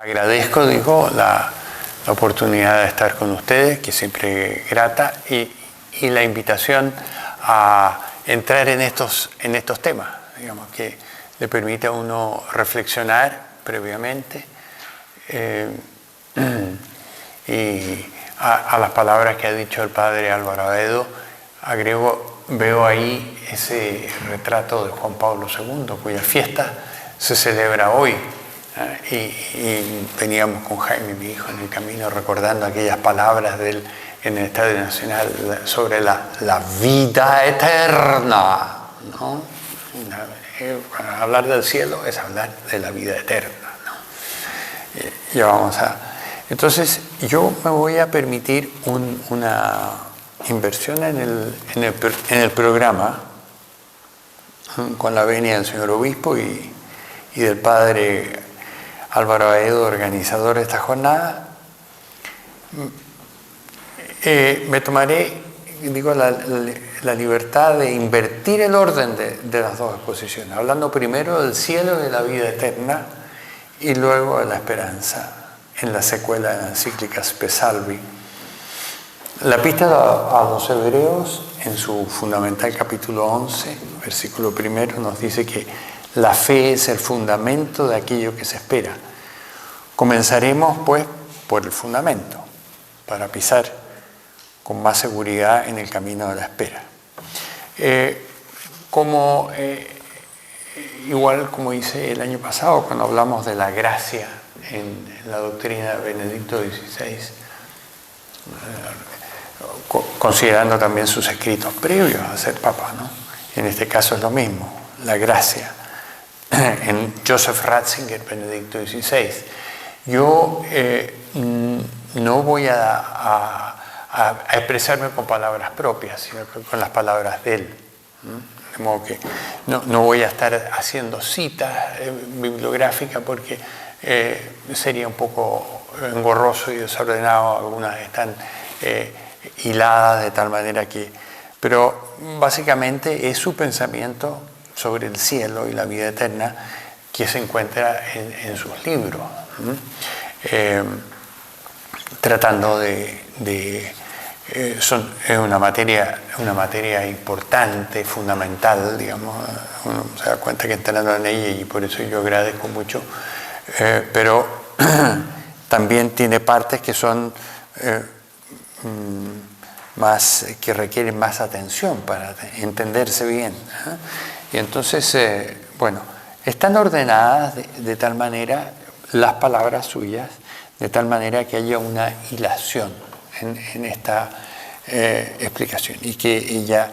Agradezco, digo, la oportunidad de estar con ustedes, que siempre es grata, y la invitación a entrar en estos temas, digamos, que le permite a uno reflexionar previamente y a las palabras que ha dicho el padre Álvaro Aedo, veo ahí ese retrato de Juan Pablo II, cuya fiesta se celebra hoy. Y veníamos con Jaime, mi hijo, en el camino recordando aquellas palabras de él en el Estadio Nacional sobre la vida eterna, ¿no? Hablar del cielo es hablar de la vida eterna, ¿no? Ya vamos a... Entonces yo me voy a permitir una inversión en el programa con la venia del señor obispo y del padre Álvaro Aedo, organizador de esta jornada. Me tomaré, digo, la libertad de invertir el orden de las dos exposiciones, hablando primero del cielo y de la vida eterna y luego de la esperanza en la secuela de la encíclica Spe Salvi. La epístola a los Hebreos, en su fundamental capítulo 11, versículo 1, nos dice que la fe es el fundamento de aquello que se espera. Comenzaremos, pues, por el fundamento, para pisar con más seguridad en el camino de la espera. Igual como hice el año pasado, cuando hablamos de la gracia en la doctrina de Benedicto XVI, considerando también sus escritos previos a ser papa, ¿no? En este caso es lo mismo, la gracia. En Joseph Ratzinger, Benedicto XVI. Yo no voy a expresarme con palabras propias, sino con las palabras de él. De modo que no voy a estar haciendo citas bibliográficas porque sería un poco engorroso y desordenado. Algunas están hiladas de tal manera que... Pero básicamente es su pensamiento sobre el cielo y la vida eterna que se encuentra en sus libros, tratando es una materia importante, fundamental, digamos. Uno se da cuenta que entrando en ella, y por eso yo agradezco mucho, pero también tiene partes que son que requieren más atención para entenderse bien, Y entonces, bueno, están ordenadas de tal manera, las palabras suyas, de tal manera que haya una hilación en esta explicación y que ella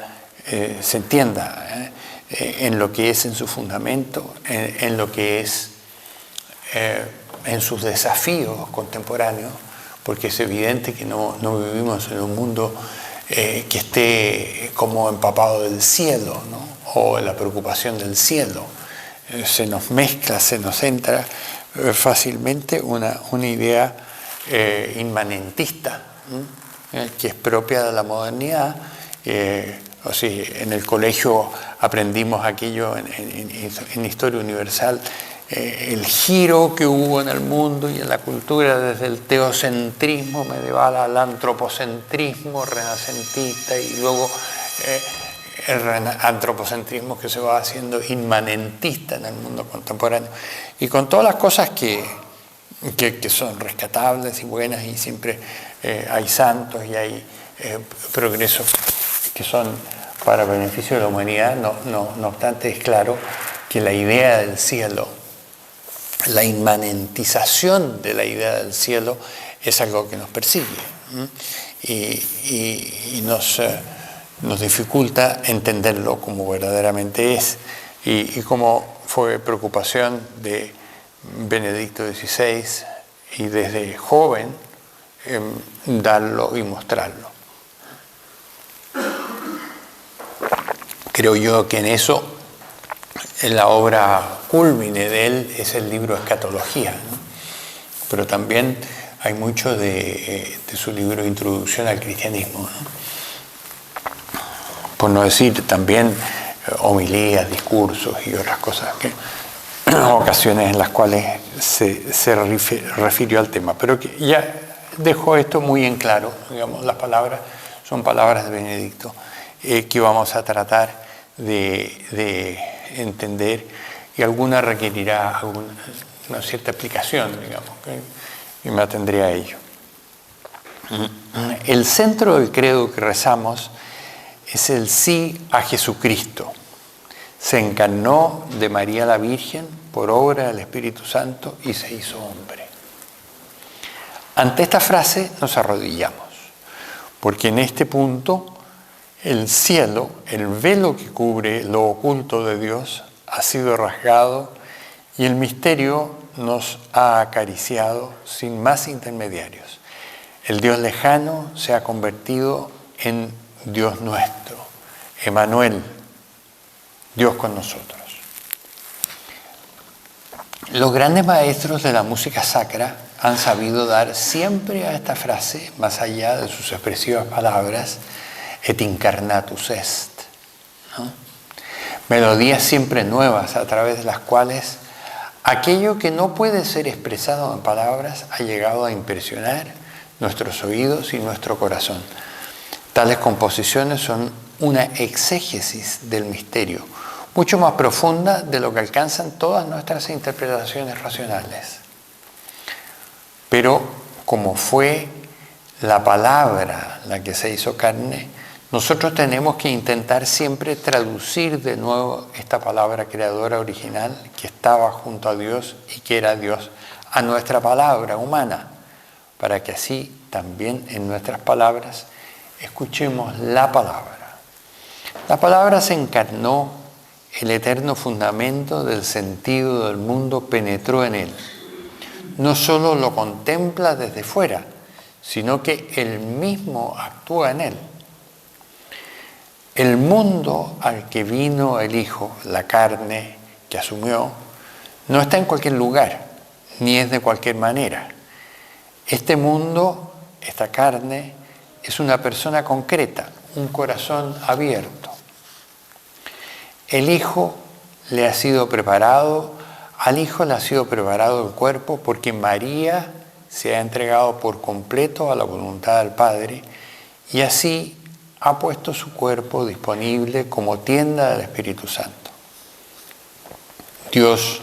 se entienda en lo que es en su fundamento, en lo que es en sus desafíos contemporáneos, porque es evidente que no vivimos en un mundo que esté como empapado del cielo, ¿no? O la preocupación del cielo. Se nos mezcla, se nos entra fácilmente una idea inmanentista, que es propia de la modernidad. O sea, en el colegio aprendimos aquello en Historia Universal, el giro que hubo en el mundo y en la cultura desde el teocentrismo medieval al antropocentrismo renacentista y luego el antropocentrismo que se va haciendo inmanentista en el mundo contemporáneo, y con todas las cosas que son rescatables y buenas, y siempre hay santos y hay progresos que son para beneficio de la humanidad. No obstante, es claro que la idea del cielo, la inmanentización de la idea del cielo, es algo que nos persigue y nos dificulta entenderlo como verdaderamente es, y como fue preocupación de Benedicto XVI y desde joven darlo y mostrarlo. Creo yo que en eso la obra cúlmine de él es el libro Escatología, ¿no? Pero también hay mucho de su libro Introducción al Cristianismo, ¿no? Por no decir también homilías, discursos y otras cosas que ocasiones en las cuales se refirió al tema. Pero que ya dejó esto muy en claro, digamos, las palabras son palabras de Benedicto, que vamos a tratar de entender, y alguna requerirá una cierta explicación, digamos, y me atendré a ello. El centro del credo que rezamos es el sí a Jesucristo. Se encarnó de María la Virgen por obra del Espíritu Santo y se hizo hombre. Ante esta frase nos arrodillamos, porque en este punto el cielo, el velo que cubre lo oculto de Dios, ha sido rasgado y el misterio nos ha acariciado sin más intermediarios. El Dios lejano se ha convertido en Dios nuestro, Emmanuel, Dios con nosotros. Los grandes maestros de la música sacra han sabido dar siempre a esta frase, más allá de sus expresivas palabras, et incarnatus est, ¿no? Melodías siempre nuevas a través de las cuales aquello que no puede ser expresado en palabras ha llegado a impresionar nuestros oídos y nuestro corazón. Tales composiciones son una exégesis del misterio, mucho más profunda de lo que alcanzan todas nuestras interpretaciones racionales. Pero como fue la palabra la que se hizo carne, nosotros tenemos que intentar siempre traducir de nuevo esta palabra creadora original que estaba junto a Dios y que era Dios, a nuestra palabra humana, para que así también en nuestras palabras escuchemos la palabra. La palabra se encarnó, el eterno fundamento del sentido del mundo penetró en él. No solo lo contempla desde fuera, sino que él mismo actúa en él. El mundo al que vino el Hijo, la carne que asumió, no está en cualquier lugar, ni es de cualquier manera. Este mundo, esta carne, es una persona concreta, un corazón abierto. El Hijo le ha sido preparado, al Hijo le ha sido preparado el cuerpo porque María se ha entregado por completo a la voluntad del Padre y así ha puesto su cuerpo disponible como tienda del Espíritu Santo. Dios,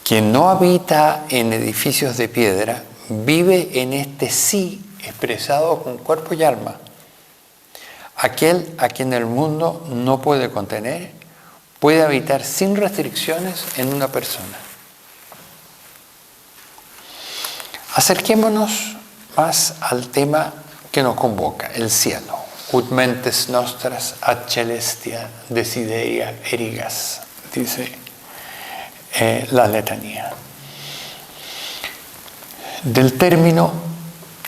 quien no habita en edificios de piedra, vive en este sí expresado con cuerpo y alma. Aquel a quien el mundo no puede contener, puede habitar sin restricciones en una persona. Acerquémonos más al tema que nos convoca, el cielo. Ut mentes nostras ad celestia desideria erigas, dice la letanía. Del término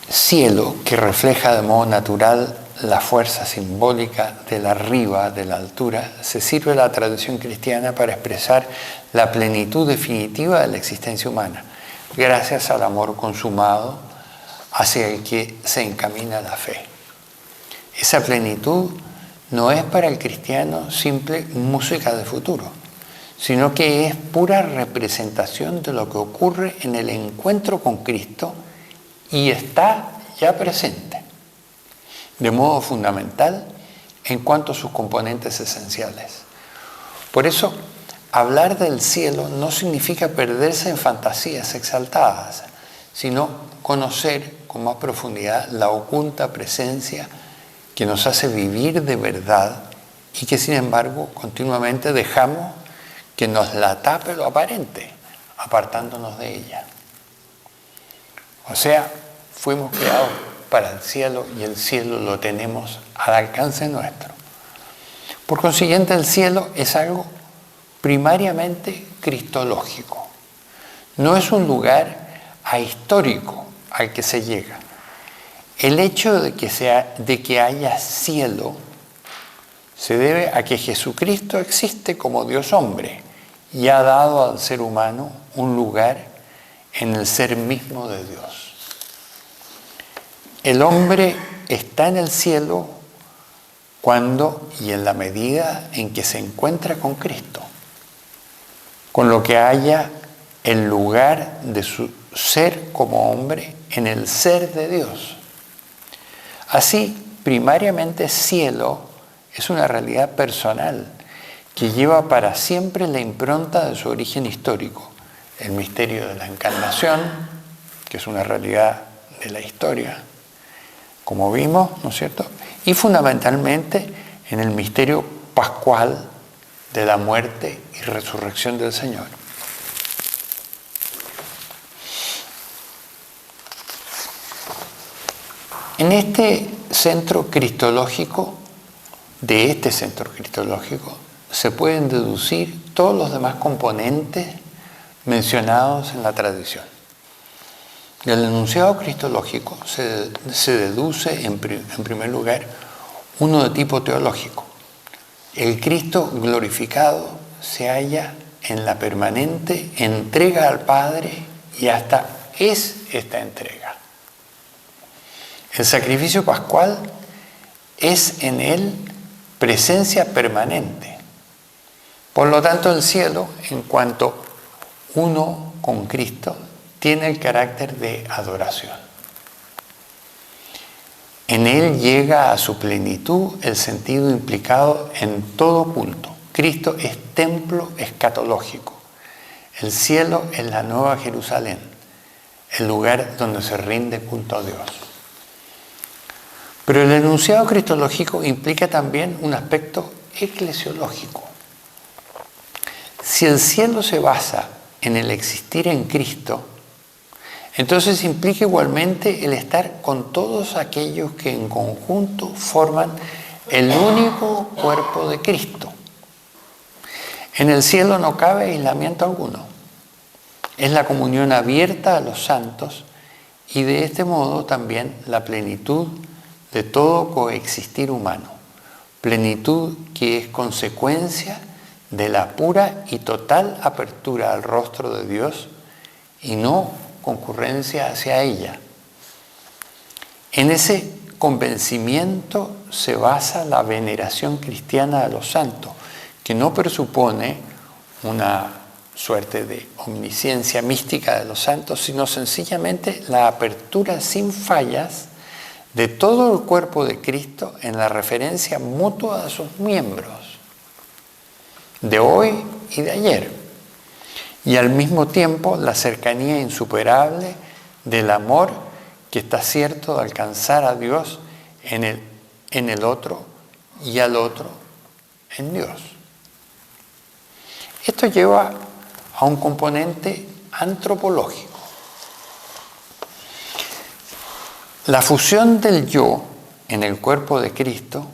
cielo, que refleja de modo natural la fuerza simbólica del arriba, de la altura, se sirve la tradición cristiana para expresar la plenitud definitiva de la existencia humana, gracias al amor consumado hacia el que se encamina la fe. Esa plenitud no es para el cristiano simple música de futuro, sino que es pura representación de lo que ocurre en el encuentro con Cristo y está ya presente, de modo fundamental en cuanto a sus componentes esenciales. Por eso, hablar del cielo no significa perderse en fantasías exaltadas, sino conocer con más profundidad la oculta presencia que nos hace vivir de verdad y que sin embargo continuamente dejamos que nos la tape lo aparente, apartándonos de ella. O sea, fuimos creados para el cielo y el cielo lo tenemos al alcance nuestro. Por consiguiente, el cielo es algo primariamente cristológico. No es un lugar ahistórico al que se llega. El hecho de que haya cielo se debe a que Jesucristo existe como Dios hombre y ha dado al ser humano un lugar en el ser mismo de Dios. El hombre está en el cielo cuando y en la medida en que se encuentra con Cristo con lo que haya el lugar de su ser como hombre en el ser de Dios. Así, primariamente cielo es una realidad personal que lleva para siempre la impronta de su origen histórico, el misterio de la encarnación, que es una realidad de la historia, como vimos, ¿no es cierto? Y fundamentalmente en el misterio pascual de la muerte y resurrección del Señor. En este centro cristológico, de este centro cristológico, se pueden deducir todos los demás componentes mencionados en la tradición. Del enunciado cristológico se deduce, en primer lugar, uno de tipo teológico. El Cristo glorificado se halla en la permanente entrega al Padre y hasta es esta entrega. El sacrificio pascual es en él presencia permanente. Por lo tanto, el cielo, en cuanto uno con Cristo, tiene el carácter de adoración. En él llega a su plenitud el sentido implicado en todo culto. Cristo es templo escatológico. El cielo es la nueva Jerusalén, el lugar donde se rinde culto a Dios. Pero el enunciado cristológico implica también un aspecto eclesiológico. Si el cielo se basa en el existir en Cristo, entonces implica igualmente el estar con todos aquellos que en conjunto forman el único cuerpo de Cristo. En el cielo no cabe aislamiento alguno. Es la comunión abierta a los santos y de este modo también la plenitud de todo coexistir humano. Plenitud que es consecuencia de la pura y total apertura al rostro de Dios y no concurrencia hacia ella. En ese convencimiento se basa la veneración cristiana a los santos, que no presupone una suerte de omnisciencia mística de los santos, sino sencillamente la apertura sin fallas de todo el cuerpo de Cristo en la referencia mutua a sus miembros, de hoy y de ayer, y al mismo tiempo la cercanía insuperable del amor que está cierto de alcanzar a Dios en el otro y al otro en Dios. Esto lleva a un componente antropológico. La fusión del yo en el cuerpo de Cristo,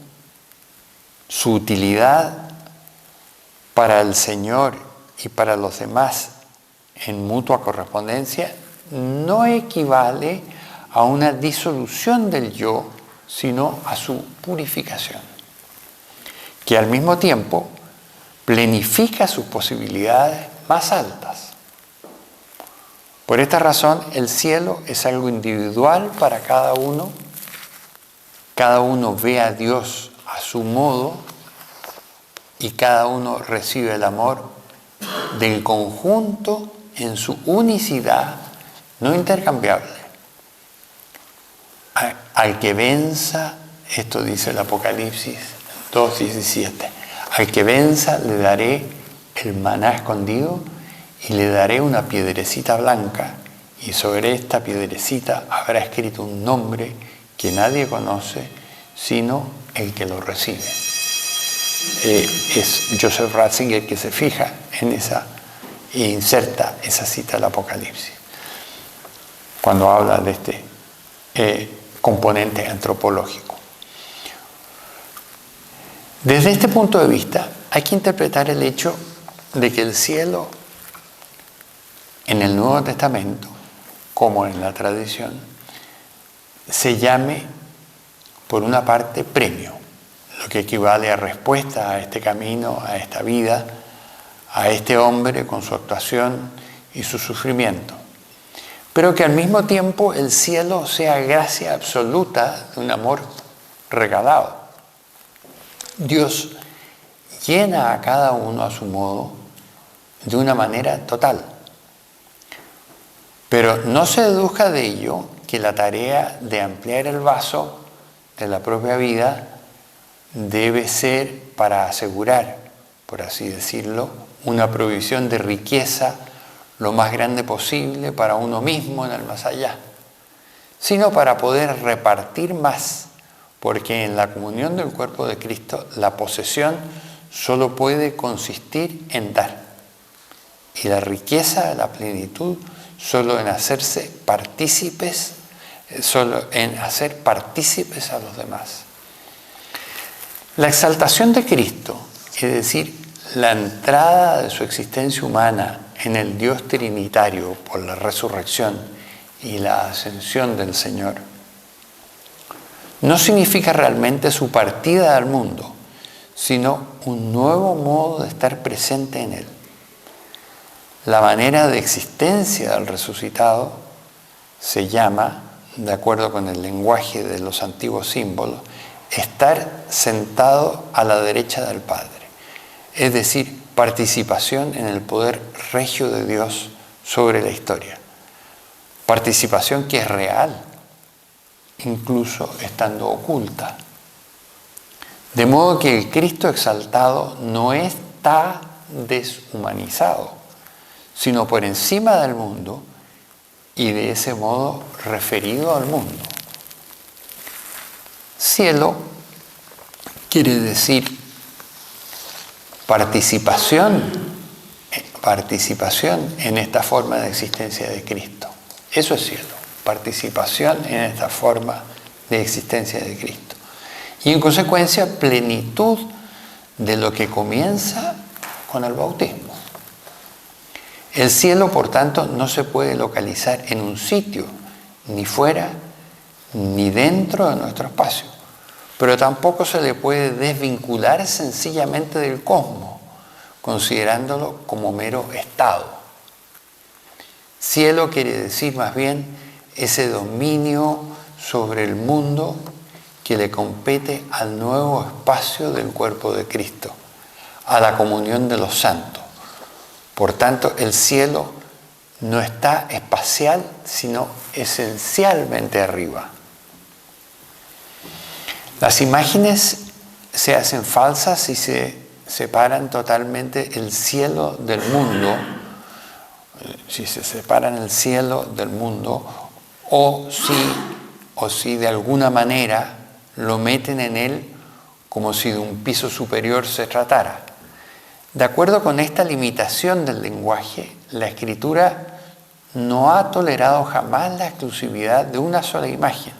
su utilidad para el Señor y para los demás en mutua correspondencia, no equivale a una disolución del yo, sino a su purificación, que al mismo tiempo plenifica sus posibilidades más altas. Por esta razón, el cielo es algo individual para cada uno ve a Dios a su modo y cada uno recibe el amor del conjunto en su unicidad no intercambiable. Al que venza, esto dice el Apocalipsis 2:17, al que venza le daré el maná escondido y le daré una piedrecita blanca y sobre esta piedrecita habrá escrito un nombre que nadie conoce sino el que lo recibe. Es Joseph Ratzinger que se fija en esa e inserta esa cita del Apocalipsis cuando habla de este componente antropológico. Desde este punto de vista hay que interpretar el hecho de que el cielo en el Nuevo Testamento, como en la tradición, se llame por una parte premio, lo que equivale a respuesta a este camino, a esta vida, a este hombre con su actuación y su sufrimiento. Pero que al mismo tiempo el cielo sea gracia absoluta de un amor regalado. Dios llena a cada uno a su modo de una manera total. Pero no se deduzca de ello que la tarea de ampliar el vaso de la propia vida debe ser para asegurar, por así decirlo, una provisión de riqueza lo más grande posible para uno mismo en el más allá, sino para poder repartir más, porque en la comunión del cuerpo de Cristo la posesión solo puede consistir en dar, y la riqueza de la plenitud solo en hacerse partícipes, solo en hacer partícipes a los demás. La exaltación de Cristo, es decir, la entrada de su existencia humana en el Dios trinitario por la resurrección y la ascensión del Señor, no significa realmente su partida al mundo, sino un nuevo modo de estar presente en él. La manera de existencia del resucitado se llama, de acuerdo con el lenguaje de los antiguos símbolos, estar sentado a la derecha del Padre, es decir, participación en el poder regio de Dios sobre la historia. Participación que es real, incluso estando oculta. De modo que el Cristo exaltado no está deshumanizado, sino por encima del mundo y de ese modo referido al mundo. Cielo quiere decir participación en esta forma de existencia de Cristo. Eso es cielo, participación en esta forma de existencia de Cristo. Y en consecuencia, plenitud de lo que comienza con el bautismo. El cielo, por tanto, no se puede localizar en un sitio, ni fuera, ni dentro de nuestro espacio. Pero tampoco se le puede desvincular sencillamente del cosmos, considerándolo como mero estado. Cielo quiere decir más bien ese dominio sobre el mundo que le compete al nuevo espacio del cuerpo de Cristo, a la comunión de los santos. Por tanto, el cielo no está espacial, sino esencialmente arriba. Las imágenes se hacen falsas si se separan totalmente el cielo del mundo, si se separan el cielo del mundo, o si de alguna manera lo meten en él como si de un piso superior se tratara. De acuerdo con esta limitación del lenguaje, la Escritura no ha tolerado jamás la exclusividad de una sola imagen,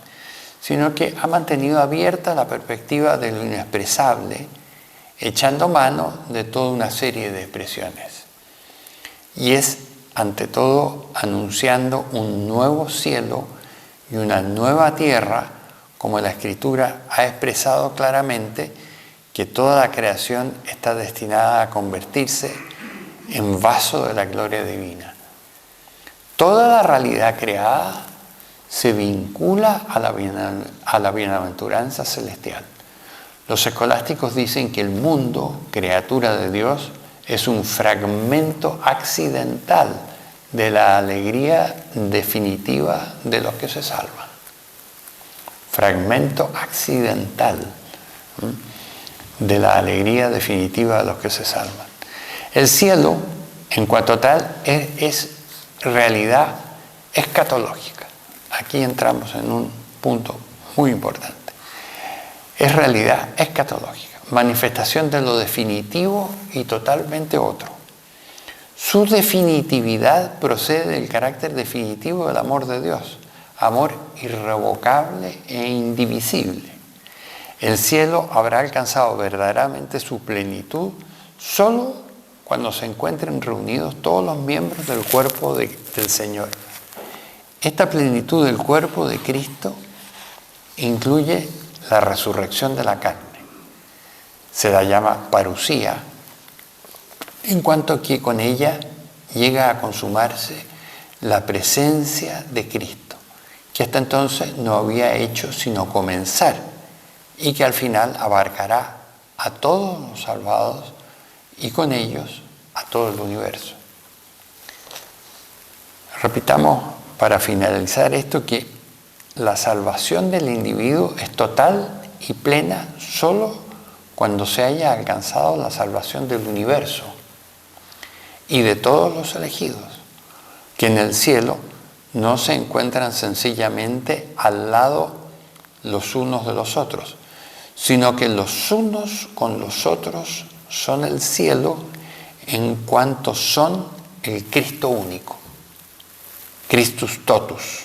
sino que ha mantenido abierta la perspectiva de lo inexpresable, echando mano de toda una serie de expresiones. Y es, ante todo, anunciando un nuevo cielo y una nueva tierra, como la Escritura ha expresado claramente que toda la creación está destinada a convertirse en vaso de la gloria divina. Toda la realidad creada se vincula a la bienaventuranza celestial. Los escolásticos dicen que el mundo, criatura de Dios, es un fragmento accidental de la alegría definitiva de los que se salvan. Fragmento accidental de la alegría definitiva de los que se salvan. El cielo, en cuanto tal, es realidad escatológica. Aquí entramos en un punto muy importante. Es realidad escatológica, manifestación de lo definitivo y totalmente otro. Su definitividad procede del carácter definitivo del amor de Dios, amor irrevocable e indivisible. El cielo habrá alcanzado verdaderamente su plenitud solo cuando se encuentren reunidos todos los miembros del cuerpo del Señor. Esta plenitud del cuerpo de Cristo incluye la resurrección de la carne. Se la llama parusía, en cuanto que con ella llega a consumarse la presencia de Cristo, que hasta entonces no había hecho sino comenzar, y que al final abarcará a todos los salvados y con ellos a todo el universo. Repitamos para finalizar esto que la salvación del individuo es total y plena solo cuando se haya alcanzado la salvación del universo y de todos los elegidos, que en el cielo no se encuentran sencillamente al lado los unos de los otros, sino que los unos con los otros son el cielo en cuanto son el Cristo único, Christus totus,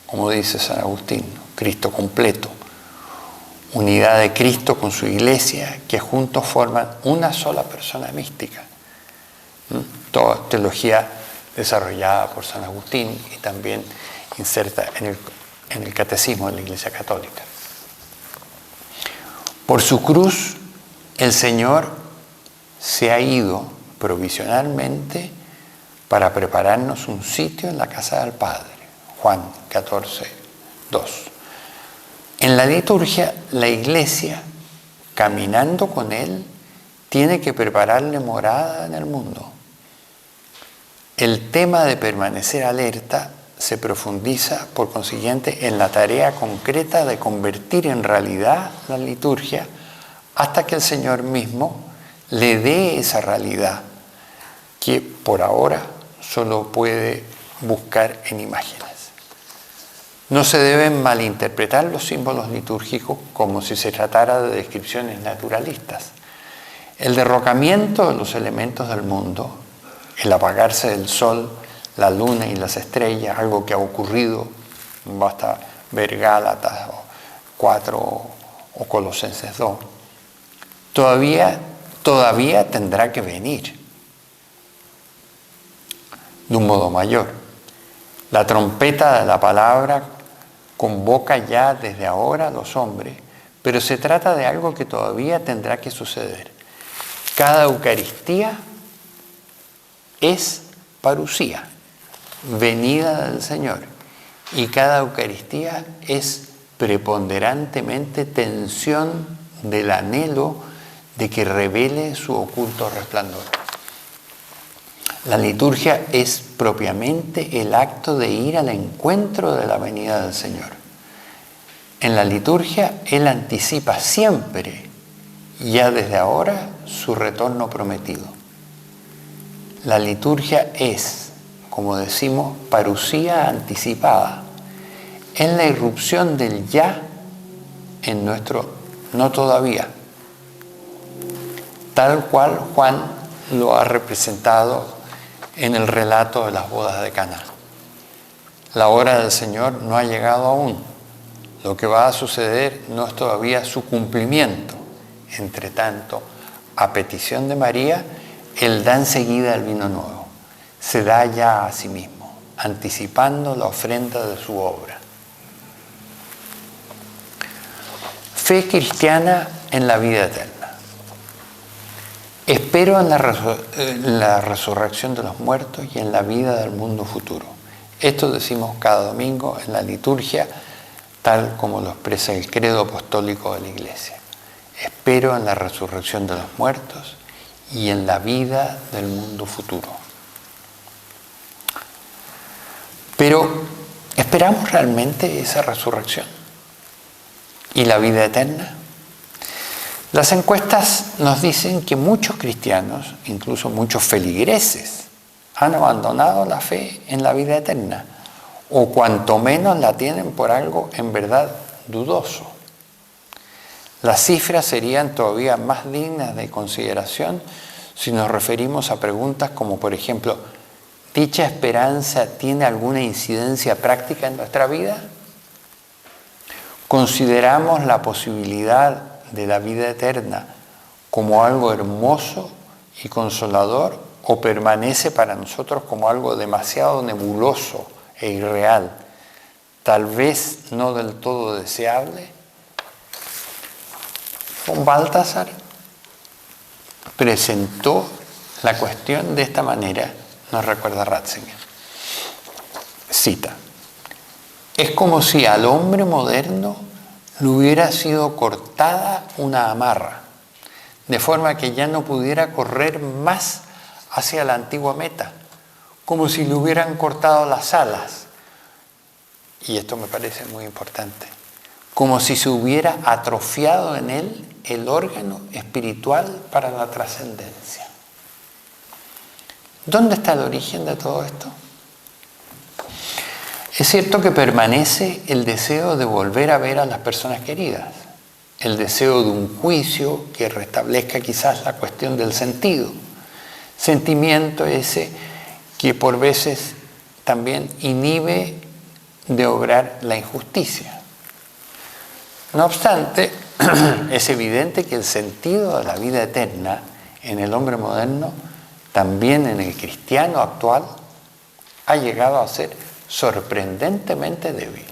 como dice San Agustín, Cristo completo, unidad de Cristo con su iglesia, que juntos forman una sola persona mística. Toda teología desarrollada por San Agustín y también inserta en el catecismo de la Iglesia Católica. Por su cruz, el Señor se ha ido provisionalmente para prepararnos un sitio en la casa del Padre. Juan 14, 2. En la liturgia, la Iglesia, caminando con Él, tiene que prepararle morada en el mundo. El tema de permanecer alerta se profundiza, por consiguiente, en la tarea concreta de convertir en realidad la liturgia hasta que el Señor mismo le dé esa realidad que por ahora solo puede buscar en imágenes. No se deben malinterpretar los símbolos litúrgicos como si se tratara de descripciones naturalistas. El derrocamiento de los elementos del mundo, el apagarse del sol, la luna y las estrellas, algo que ha ocurrido, basta ver Gálatas 4 o Colosenses 2, todavía tendrá que venir de un modo mayor. La trompeta de la palabra convoca ya desde ahora a los hombres, pero se trata de algo que todavía tendrá que suceder. Cada Eucaristía es parusía, venida del Señor, y cada Eucaristía es preponderantemente tensión del anhelo de que revele su oculto resplandor. La liturgia es propiamente el acto de ir al encuentro de la venida del Señor. En la liturgia, Él anticipa siempre, ya desde ahora, su retorno prometido. La liturgia es, como decimos, parusía anticipada, en la irrupción del ya en nuestro no todavía, tal cual Juan lo ha representado en el relato de las bodas de Caná. La hora del Señor no ha llegado aún. Lo que va a suceder no es todavía su cumplimiento. Entre tanto, a petición de María, Él da enseguida el vino nuevo. Se da ya a sí mismo, anticipando la ofrenda de su obra. Fe cristiana en la vida eterna. Espero en la resurrección de los muertos y en la vida del mundo futuro. Esto decimos cada domingo en la liturgia, tal como lo expresa el credo apostólico de la Iglesia. Espero en la resurrección de los muertos y en la vida del mundo futuro. Pero, ¿esperamos realmente esa resurrección y la vida eterna? Las encuestas nos dicen que muchos cristianos, incluso muchos feligreses, han abandonado la fe en la vida eterna, o cuanto menos la tienen por algo en verdad dudoso. Las cifras serían todavía más dignas de consideración si nos referimos a preguntas como, por ejemplo, ¿dicha esperanza tiene alguna incidencia práctica en nuestra vida? ¿Consideramos la posibilidad de la vida eterna como algo hermoso y consolador, o permanece para nosotros como algo demasiado nebuloso e irreal, tal vez no del todo deseable? Von Balthasar presentó la cuestión de esta manera, nos recuerda Ratzinger. Cita: es como si al hombre moderno le hubiera sido cortada una amarra, de forma que ya no pudiera correr más hacia la antigua meta, como si le hubieran cortado las alas. Y esto me parece muy importante. Como si se hubiera atrofiado en él el órgano espiritual para la trascendencia. ¿Dónde está el origen de todo esto? Es cierto que permanece el deseo de volver a ver a las personas queridas, el deseo de un juicio que restablezca quizás la cuestión del sentido, sentimiento ese que por veces también inhibe de obrar la injusticia. No obstante, es evidente que el sentido de la vida eterna en el hombre moderno, también en el cristiano actual, ha llegado a ser sorprendentemente débil.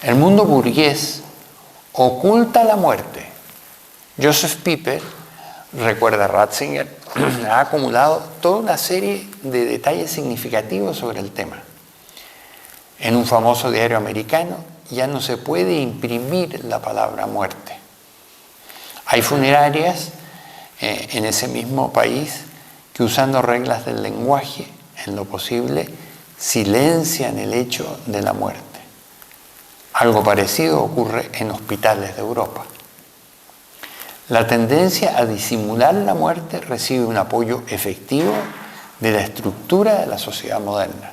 El mundo burgués oculta la muerte. Joseph Pieper, recuerda Ratzinger, ha acumulado toda una serie de detalles significativos sobre el tema. En un famoso diario americano ya no se puede imprimir la palabra muerte. Hay funerarias en ese mismo país que, usando reglas del lenguaje, en lo posible, silencian el hecho de la muerte. Algo parecido ocurre en hospitales de Europa. La tendencia a disimular la muerte recibe un apoyo efectivo de la estructura de la sociedad moderna.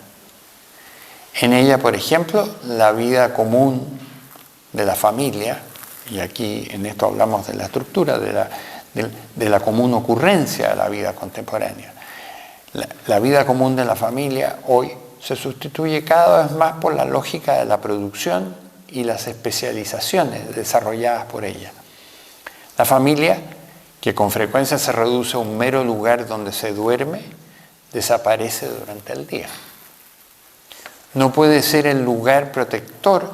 En ella, por ejemplo, la vida común de la familia, y aquí en esto hablamos de la estructura, de la común ocurrencia de la vida contemporánea. La vida común de la familia hoy se sustituye cada vez más por la lógica de la producción y las especializaciones desarrolladas por ella. La familia, que con frecuencia se reduce a un mero lugar donde se duerme, desaparece durante el día. No puede ser el lugar protector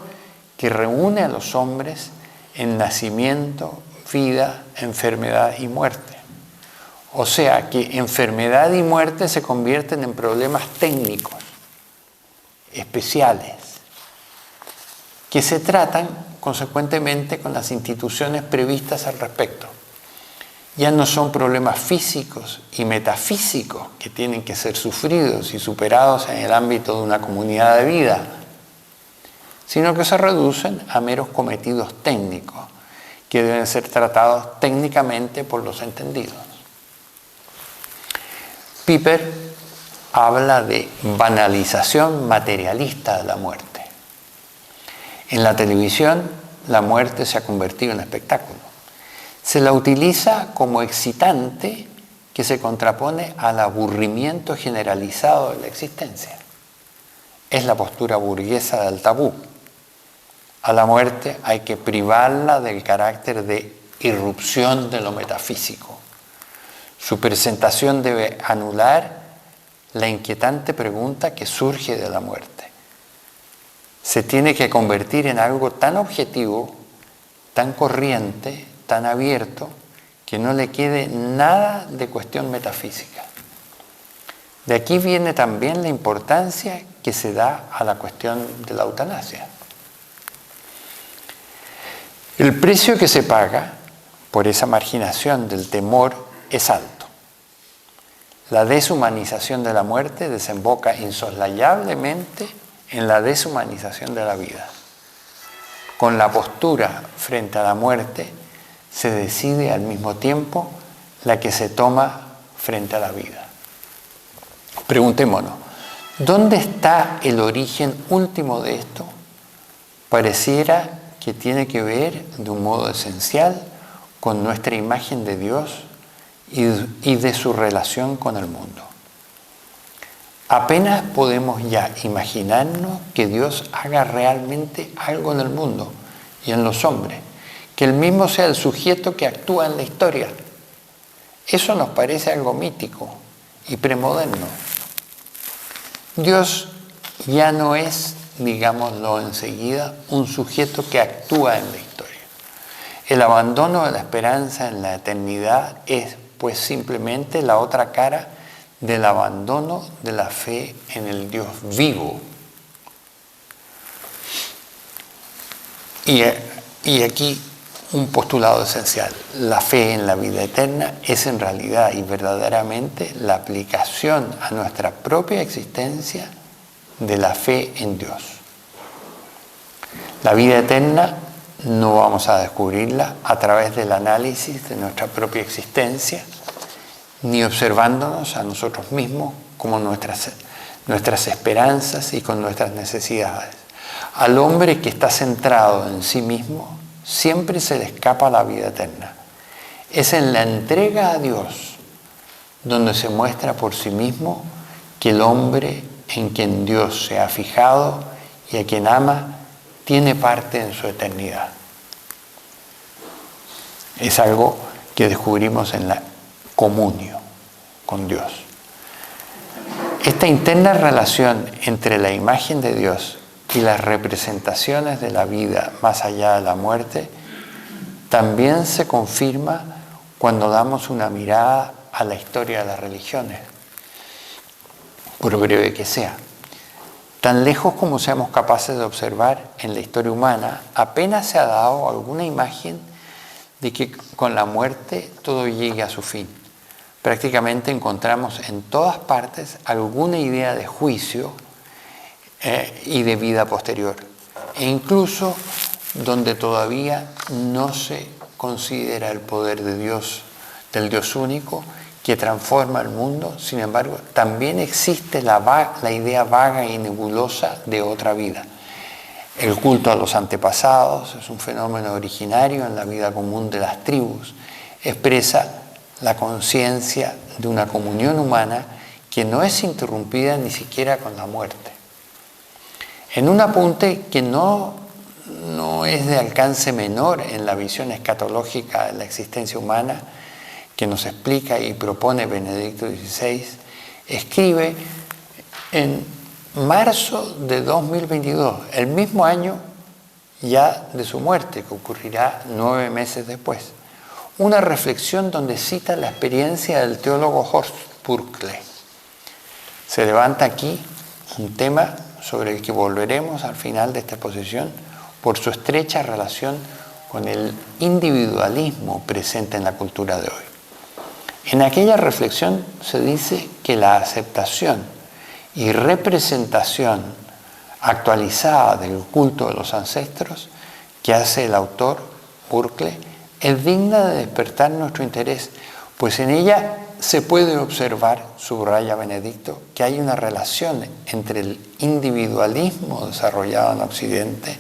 que reúne a los hombres en nacimiento, vida, enfermedad y muerte. O sea que enfermedad y muerte se convierten en problemas técnicos, especiales, que se tratan consecuentemente con las instituciones previstas al respecto. Ya no son problemas físicos y metafísicos que tienen que ser sufridos y superados en el ámbito de una comunidad de vida, sino que se reducen a meros cometidos técnicos que deben ser tratados técnicamente por los entendidos. Pieper habla de banalización materialista de la muerte. En la televisión, la muerte se ha convertido en espectáculo. Se la utiliza como excitante que se contrapone al aburrimiento generalizado de la existencia. Es la postura burguesa del tabú. A la muerte hay que privarla del carácter de irrupción de lo metafísico. Su presentación debe anular la inquietante pregunta que surge de la muerte. Se tiene que convertir en algo tan objetivo, tan corriente, tan abierto, que no le quede nada de cuestión metafísica. De aquí viene también la importancia que se da a la cuestión de la eutanasia. El precio que se paga por esa marginación del temor es alto. La deshumanización de la muerte desemboca insoslayablemente en la deshumanización de la vida. Con la postura frente a la muerte se decide al mismo tiempo la que se toma frente a la vida. Preguntémonos, ¿dónde está el origen último de esto? Pareciera que tiene que ver de un modo esencial con nuestra imagen de Dios y de su relación con el mundo. Apenas podemos ya imaginarnos que Dios haga realmente algo en el mundo y en los hombres, que Él mismo sea el sujeto que actúa en la historia. Eso nos parece algo mítico y premoderno. Dios ya no es, digámoslo enseguida, un sujeto que actúa en la historia. El abandono de la esperanza en la eternidad es, pues, simplemente la otra cara del abandono de la fe en el Dios vivo. Y aquí un postulado esencial. La fe en la vida eterna es en realidad y verdaderamente la aplicación a nuestra propia existencia de la fe en Dios. La vida eterna no vamos a descubrirla a través del análisis de nuestra propia existencia, ni observándonos a nosotros mismos como nuestras esperanzas y con nuestras necesidades. Al hombre que está centrado en sí mismo, siempre se le escapa la vida eterna. Es en la entrega a Dios donde se muestra por sí mismo que el hombre en quien Dios se ha fijado y a quien ama tiene parte en su eternidad. Es algo que descubrimos en la comunión con Dios. Esta interna relación entre la imagen de Dios y las representaciones de la vida más allá de la muerte también se confirma cuando damos una mirada a la historia de las religiones, por breve que sea. Tan lejos como seamos capaces de observar en la historia humana, apenas se ha dado alguna imagen de que con la muerte todo llegue a su fin. Prácticamente encontramos en todas partes alguna idea de juicio y de vida posterior, e incluso donde todavía no se considera el poder de Dios, del Dios único, que transforma el mundo. Sin embargo, también existe la idea vaga y nebulosa de otra vida. El culto a los antepasados es un fenómeno originario en la vida común de las tribus. Expresa la conciencia de una comunión humana que no es interrumpida ni siquiera con la muerte. En un apunte que no es de alcance menor en la visión escatológica de la existencia humana, que nos explica y propone Benedicto XVI, escribe en marzo de 2022, el mismo año ya de su muerte, que ocurrirá 9 meses después, una reflexión donde cita la experiencia del teólogo Horst Burkle. Se levanta aquí un tema sobre el que volveremos al final de esta exposición por su estrecha relación con el individualismo presente en la cultura de hoy. En aquella reflexión se dice que la aceptación y representación actualizada del culto de los ancestros que hace el autor Burkle es digna de despertar nuestro interés, pues en ella se puede observar, subraya Benedicto, que hay una relación entre el individualismo desarrollado en Occidente,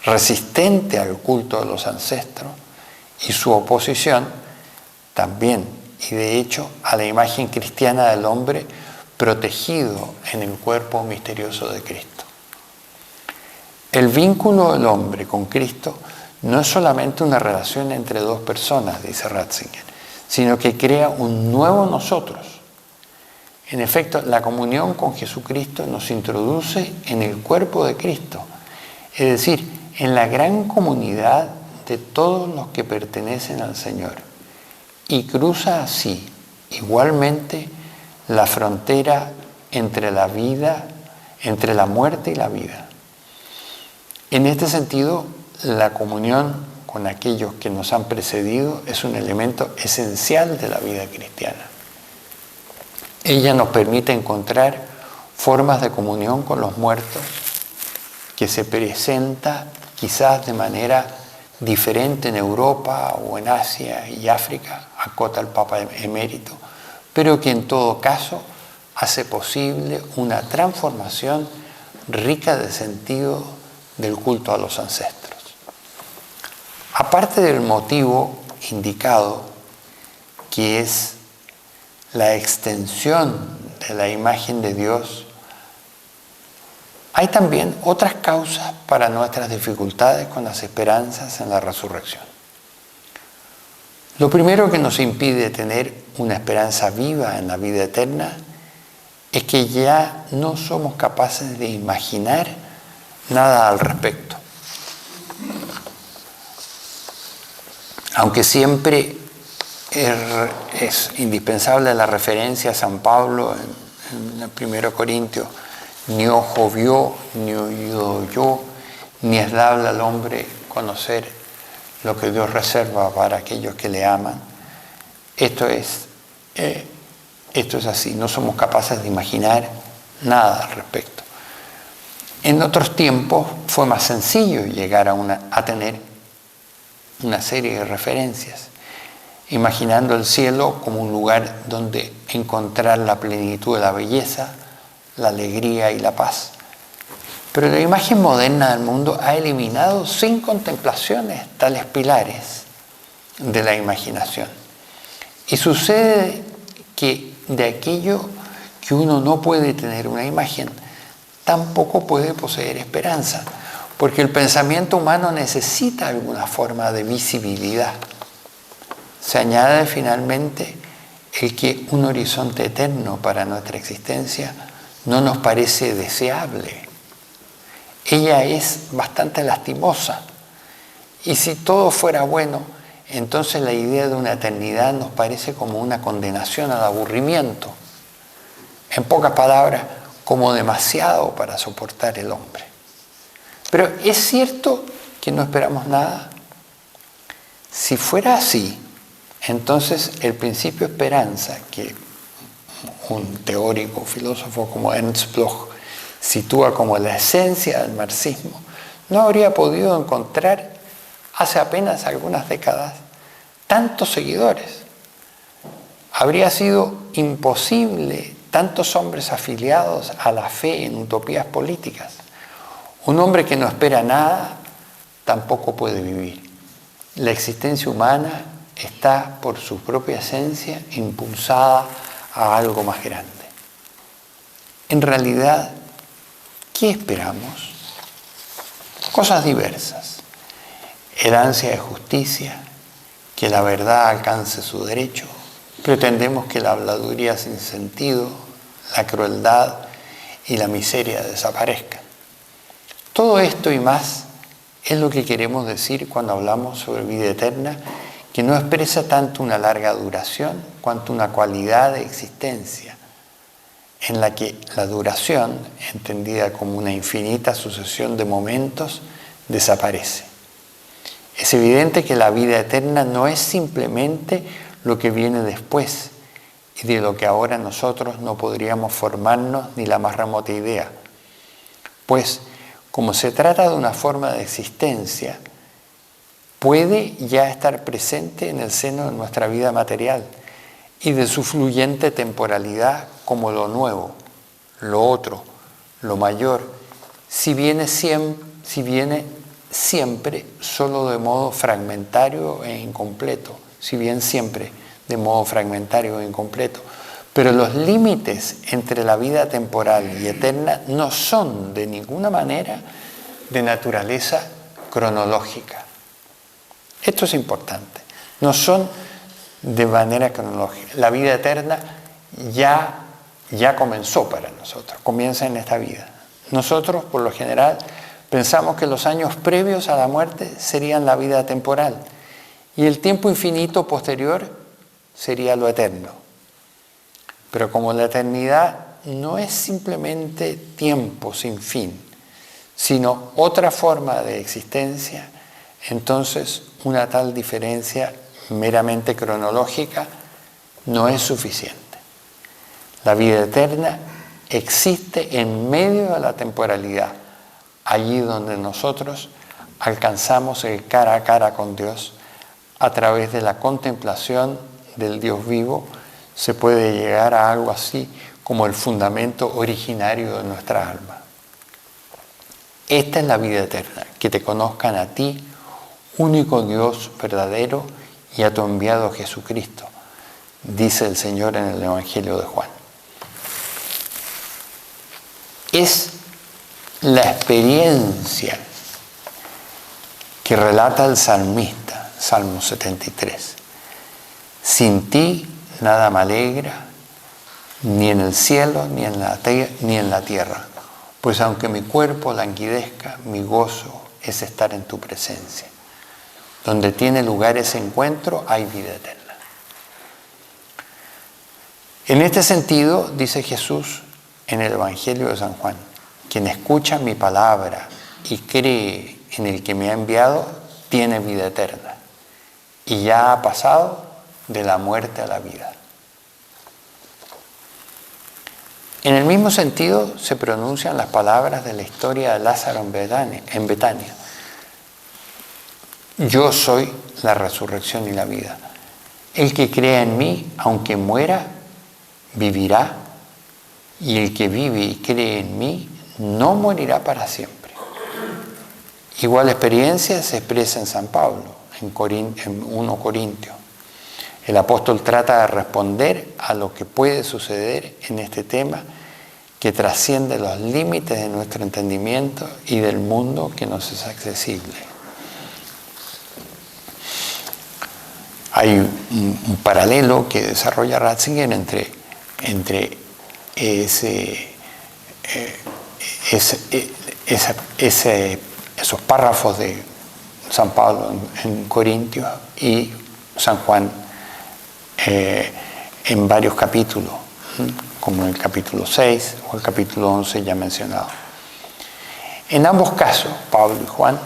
resistente al culto de los ancestros, y su oposición también, y de hecho, a la imagen cristiana del hombre protegido en el cuerpo misterioso de Cristo. El vínculo del hombre con Cristo no es solamente una relación entre dos personas, dice Ratzinger, sino que crea un nuevo nosotros. En efecto, la comunión con Jesucristo nos introduce en el cuerpo de Cristo, es decir, en la gran comunidad de todos los que pertenecen al Señor, y cruza así igualmente la frontera entre la vida, entre la muerte y la vida. En este sentido, la comunión con aquellos que nos han precedido es un elemento esencial de la vida cristiana. Ella nos permite encontrar formas de comunión con los muertos que se presenta quizás de manera diferente en Europa o en Asia y África, acota el Papa Emérito, pero que en todo caso hace posible una transformación rica de sentido del culto a los ancestros. Aparte del motivo indicado, que es la extensión de la imagen de Dios, hay también otras causas para nuestras dificultades con las esperanzas en la resurrección. Lo primero que nos impide tener una esperanza viva en la vida eterna es que ya no somos capaces de imaginar nada al respecto. Aunque siempre es indispensable la referencia a San Pablo en el 1 Corintios, ni ojo vio, ni oído oyó, ni es dable al hombre conocer lo que Dios reserva para aquellos que le aman. Esto es así, no somos capaces de imaginar nada al respecto. En otros tiempos fue más sencillo llegar a tener una serie de referencias, imaginando el cielo como un lugar donde encontrar la plenitud de la belleza, la alegría y la paz. Pero la imagen moderna del mundo ha eliminado sin contemplaciones tales pilares de la imaginación. Y sucede que de aquello que uno no puede tener una imagen, tampoco puede poseer esperanza, porque el pensamiento humano necesita alguna forma de visibilidad. Se añade finalmente el que un horizonte eterno para nuestra existencia no nos parece deseable. Ella es bastante lastimosa. Y si todo fuera bueno, entonces la idea de una eternidad nos parece como una condenación al aburrimiento. En pocas palabras, como demasiado para soportar el hombre. Pero ¿es cierto que no esperamos nada? Si fuera así, entonces el principio esperanza, que un teórico, filósofo como Ernst Bloch sitúa como la esencia del marxismo, no habría podido encontrar hace apenas algunas décadas tantos seguidores. Habría sido imposible tantos hombres afiliados a la fe en utopías políticas. Un hombre que no espera nada tampoco puede vivir. La existencia humana está por su propia esencia impulsada a algo más grande. En realidad, ¿qué esperamos? Cosas diversas. El ansia de justicia, que la verdad alcance su derecho. Pretendemos que la habladuría sin sentido, la crueldad y la miseria desaparezcan. Todo esto y más es lo que queremos decir cuando hablamos sobre vida eterna, que no expresa tanto una larga duración cuanto una cualidad de existencia, en la que la duración, entendida como una infinita sucesión de momentos, desaparece. Es evidente que la vida eterna no es simplemente lo que viene después y de lo que ahora nosotros no podríamos formarnos ni la más remota idea, pues como se trata de una forma de existencia, puede ya estar presente en el seno de nuestra vida material y de su fluyente temporalidad como lo nuevo, lo otro, lo mayor, si viene siempre solo de modo fragmentario e incompleto, pero los límites entre la vida temporal y eterna no son de ninguna manera de naturaleza cronológica. Esto es importante. No son de manera cronológica. La vida eterna ya comenzó para nosotros, comienza en esta vida. Nosotros, por lo general, pensamos que los años previos a la muerte serían la vida temporal y el tiempo infinito posterior sería lo eterno. Pero como la eternidad no es simplemente tiempo sin fin, sino otra forma de existencia, entonces una tal diferencia meramente cronológica no es suficiente. La vida eterna existe en medio de la temporalidad, allí donde nosotros alcanzamos el cara a cara con Dios a través de la contemplación del Dios vivo. Se puede llegar a algo así como el fundamento originario de nuestra alma. Esta es la vida eterna, que te conozcan a ti, único Dios verdadero, y a tu enviado Jesucristo, dice el Señor en el Evangelio de Juan. Es la experiencia que relata el salmista, Salmo 73. Sin ti nada me alegra, ni en el cielo, ni en la tierra, pues aunque mi cuerpo languidezca, mi gozo es estar en tu presencia. Donde tiene lugar ese encuentro, hay vida eterna. En este sentido, dice Jesús en el Evangelio de San Juan, quien escucha mi palabra y cree en el que me ha enviado, tiene vida eterna y ya ha pasado de la muerte a la vida. En el mismo sentido se pronuncian las palabras de la historia de Lázaro en Betania. Yo soy la resurrección y la vida. El que crea en mí, aunque muera, vivirá, y el que vive y cree en mí no morirá para siempre. Igual experiencia se expresa en San Pablo, en 1 Corintios. El apóstol trata de responder a lo que puede suceder en este tema que trasciende los límites de nuestro entendimiento y del mundo que nos es accesible. Hay un paralelo que desarrolla Ratzinger entre esos párrafos de San Pablo en Corintios y San Juan en varios capítulos, como en el capítulo 6 o el capítulo 11 ya mencionado. En ambos casos, Pablo y Juan,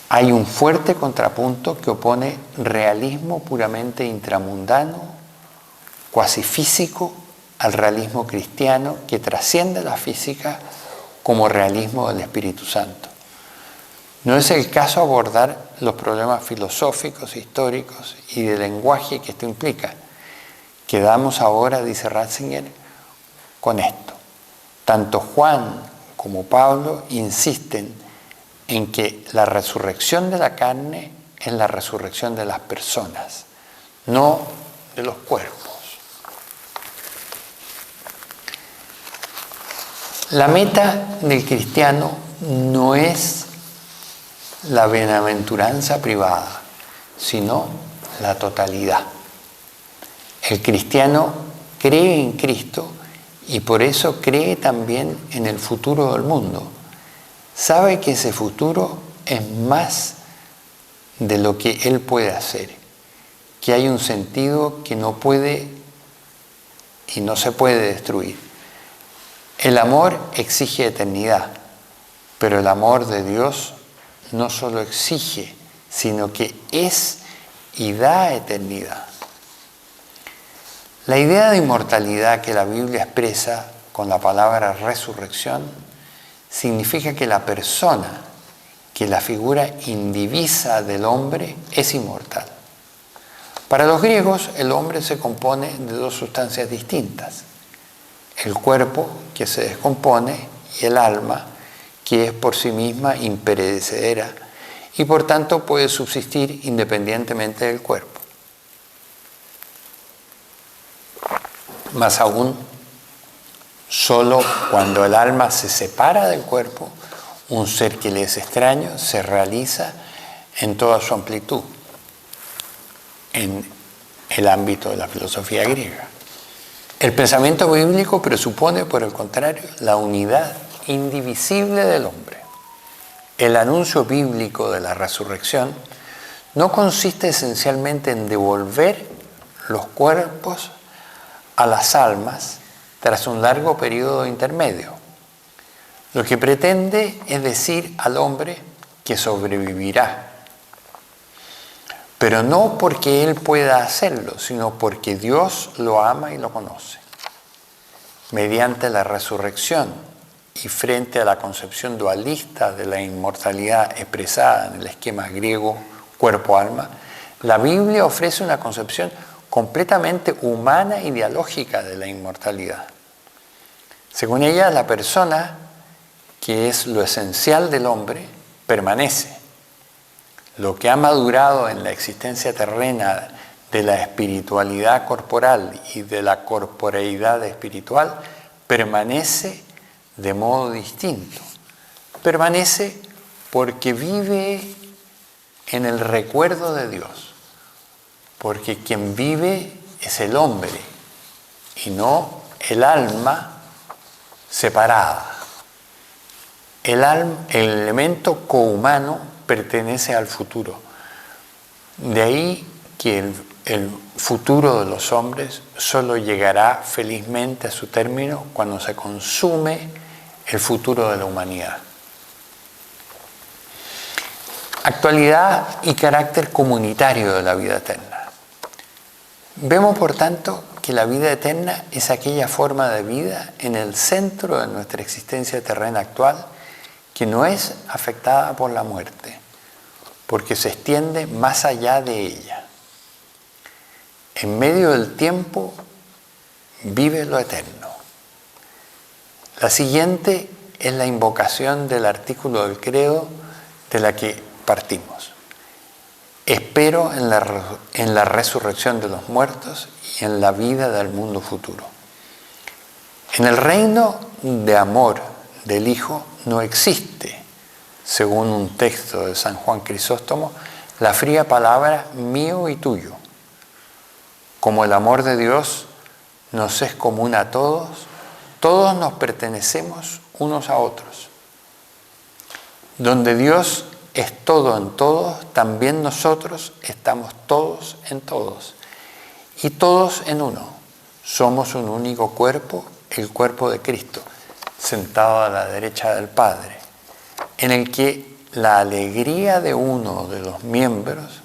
hay un fuerte contrapunto que opone realismo puramente intramundano, cuasi físico, al realismo cristiano que trasciende la física como realismo del Espíritu Santo. No es el caso abordar los problemas filosóficos, históricos y de lenguaje que esto implica. Quedamos ahora, dice Ratzinger, con esto. Tanto Juan como Pablo insisten en que la resurrección de la carne es la resurrección de las personas, no de los cuerpos. La meta del cristiano no es la bienaventuranza privada, sino la totalidad. El cristiano cree en Cristo y por eso cree también en el futuro del mundo. Sabe que ese futuro es más de lo que él puede hacer, que hay un sentido que no puede y no se puede destruir. El amor exige eternidad, pero el amor de Dios no solo exige, sino que es y da eternidad. La idea de inmortalidad que la Biblia expresa con la palabra resurrección significa que la persona, que la figura indivisa del hombre, es inmortal. Para los griegos, el hombre se compone de dos sustancias distintas: el cuerpo, que se descompone, y el alma, que es por sí misma imperecedera y por tanto puede subsistir independientemente del cuerpo. Más aún, solo cuando el alma se separa del cuerpo, un ser que le es extraño se realiza en toda su amplitud, en el ámbito de la filosofía griega. El pensamiento bíblico presupone, por el contrario, la unidad indivisible del hombre. El anuncio bíblico de la resurrección no consiste esencialmente en devolver los cuerpos a las almas tras un largo periodo intermedio. Lo que pretende es decir al hombre que sobrevivirá, pero no porque él pueda hacerlo, sino porque Dios lo ama y lo conoce. Mediante la resurrección y frente a la concepción dualista de la inmortalidad expresada en el esquema griego cuerpo-alma, la Biblia ofrece una concepción completamente humana y dialógica de la inmortalidad. Según ella, la persona, que es lo esencial del hombre, permanece. Lo que ha madurado en la existencia terrena de la espiritualidad corporal y de la corporeidad espiritual permanece de modo distinto. Permanece porque vive en el recuerdo de Dios, porque quien vive es el hombre y no el alma separada. El elemento cohumano pertenece al futuro. De ahí que el futuro de los hombres solo llegará felizmente a su término cuando se consume el futuro de la humanidad. Actualidad y carácter comunitario de la vida eterna. Vemos, por tanto, que la vida eterna es aquella forma de vida en el centro de nuestra existencia terrena actual que no es afectada por la muerte, porque se extiende más allá de ella. En medio del tiempo vive lo eterno. La siguiente es la invocación del artículo del credo de la que partimos. Espero en la resurrección de los muertos y en la vida del mundo futuro. En el reino de amor del Hijo no existe, según un texto de San Juan Crisóstomo, la fría palabra mío y tuyo. Como el amor de Dios nos es común a todos, todos nos pertenecemos unos a otros. Donde Dios es todo en todos, también nosotros estamos todos en todos. Y todos en uno. Somos un único cuerpo, el cuerpo de Cristo, sentado a la derecha del Padre, en el que la alegría de uno de los miembros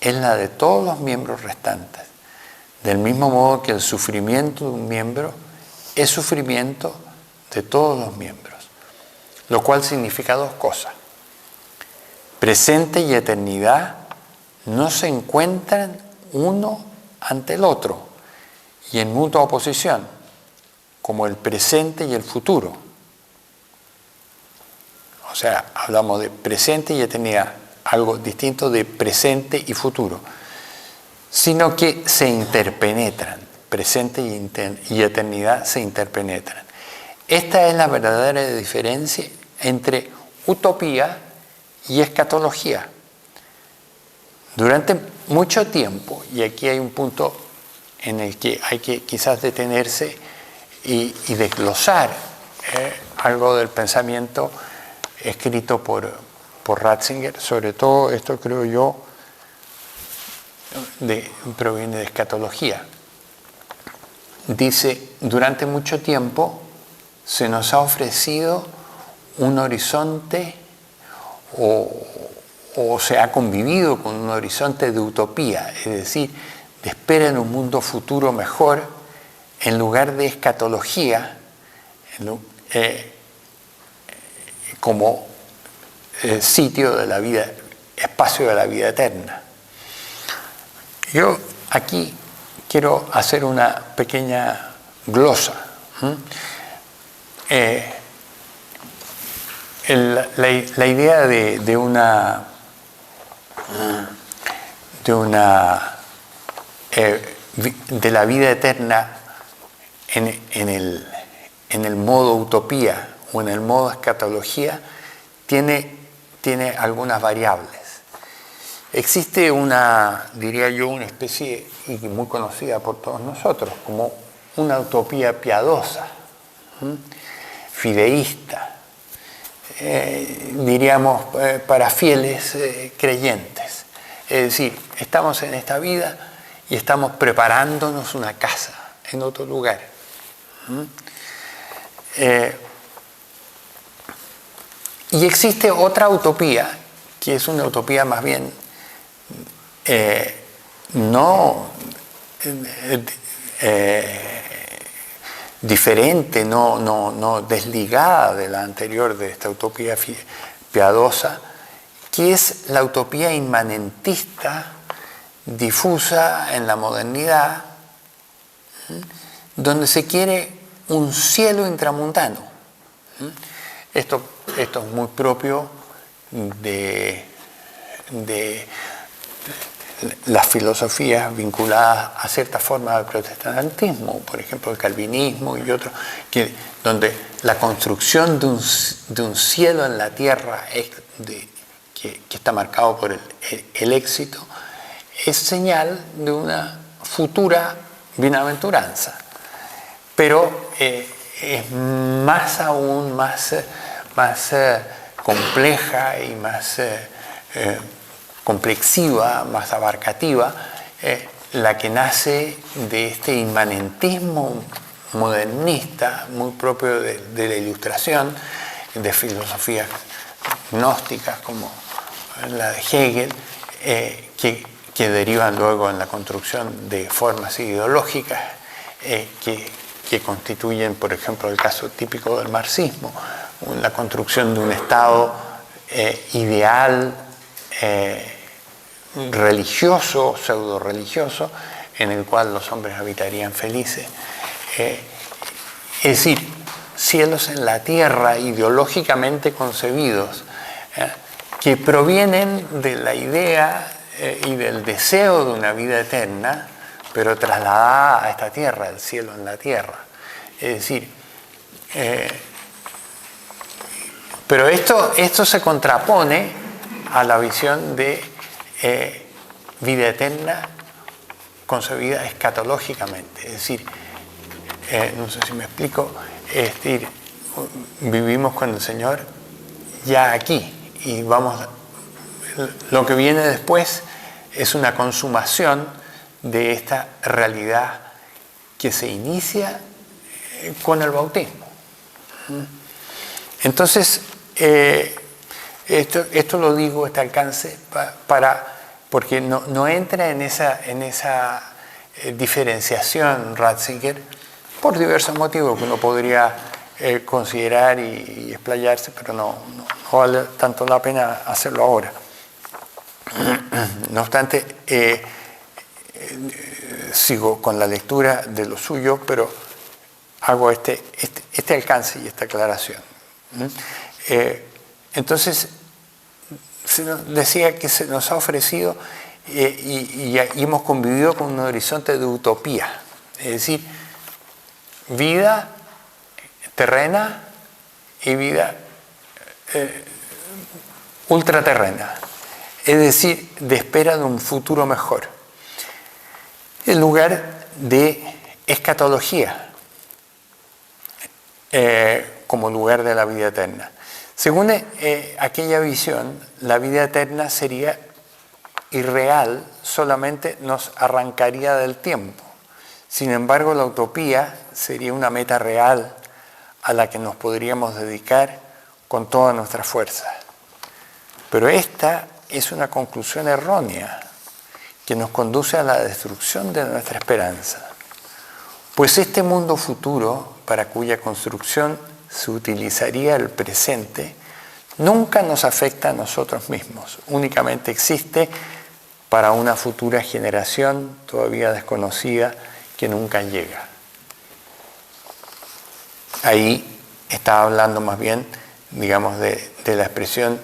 es la de todos los miembros restantes. Del mismo modo que el sufrimiento de un miembro es sufrimiento de todos los miembros. Lo cual significa dos cosas. Presente y eternidad no se encuentran uno ante el otro y en mutua oposición, como el presente y el futuro. O sea, hablamos de presente y eternidad, algo distinto de presente y futuro, sino que se interpenetran, presente y eternidad se interpenetran. Esta es la verdadera diferencia entre utopía y escatología. Durante mucho tiempo, y aquí hay un punto en el que hay que quizás detenerse y desglosar algo del pensamiento escrito por Ratzinger, sobre todo esto creo yo proviene de escatología. Dice, durante mucho tiempo se nos ha ofrecido un horizonte o se ha convivido con un horizonte de utopía, es decir, de espera en un mundo futuro mejor, en lugar de escatología, como sitio de la vida, espacio de la vida eterna. Yo aquí quiero hacer una pequeña glosa. La idea de la vida eterna en el modo utopía o en el modo escatología tiene algunas variables. Existe diría yo, una especie y muy conocida por todos nosotros como una utopía piadosa, fideísta, diríamos para fieles creyentes. Es decir, estamos en esta vida y estamos preparándonos una casa en otro lugar. Y existe otra utopía, que es una utopía más bien diferente, no desligada de la anterior, de esta utopía piadosa, que es la utopía inmanentista difusa en la modernidad, donde se quiere un cielo intramundano. Esto es muy propio de las filosofías vinculadas a ciertas formas del protestantismo, por ejemplo el calvinismo y otros, donde la construcción de un cielo en la tierra que está marcado por el éxito es señal de una futura bienaventuranza. Pero es más aún más compleja y más complexiva, más abarcativa, la que nace de este inmanentismo modernista muy propio de la Ilustración, de filosofías gnósticas como la de Hegel, que derivan luego en la construcción de formas ideológicas que constituyen, por ejemplo, el caso típico del marxismo, la construcción de un Estado ideal, religioso, pseudo-religioso, en el cual los hombres habitarían felices. Es decir, cielos en la tierra ideológicamente concebidos, que provienen de la idea y del deseo de una vida eterna, pero trasladada a esta tierra, el cielo en la tierra. Es decir, pero esto se contrapone a la visión de vida eterna concebida escatológicamente. Es decir, no sé si me explico, es decir, vivimos con el Señor ya aquí y lo que viene después es una consumación de esta realidad que se inicia con el bautismo. Entonces, esto lo digo, este alcance, porque no entra en esa diferenciación Ratzinger por diversos motivos que uno podría considerar y explayarse, pero no vale tanto la pena hacerlo ahora. No obstante, sigo con la lectura de lo suyo, pero hago este alcance y esta aclaración. Entonces, decía que se nos ha ofrecido y hemos convivido con un horizonte de utopía, es decir, vida terrena y vida ultraterrena, es decir, de espera de un futuro mejor, en lugar de escatología como lugar de la vida eterna. Según aquella visión, la vida eterna sería irreal, solamente nos arrancaría del tiempo. Sin embargo, la utopía sería una meta real a la que nos podríamos dedicar con toda nuestra fuerza. Pero esta es una conclusión errónea que nos conduce a la destrucción de nuestra esperanza. Pues este mundo futuro, para cuya construcción se utilizaría el presente, nunca nos afecta a nosotros mismos, únicamente existe para una futura generación todavía desconocida que nunca llega. Ahí está hablando más bien, digamos, de la expresión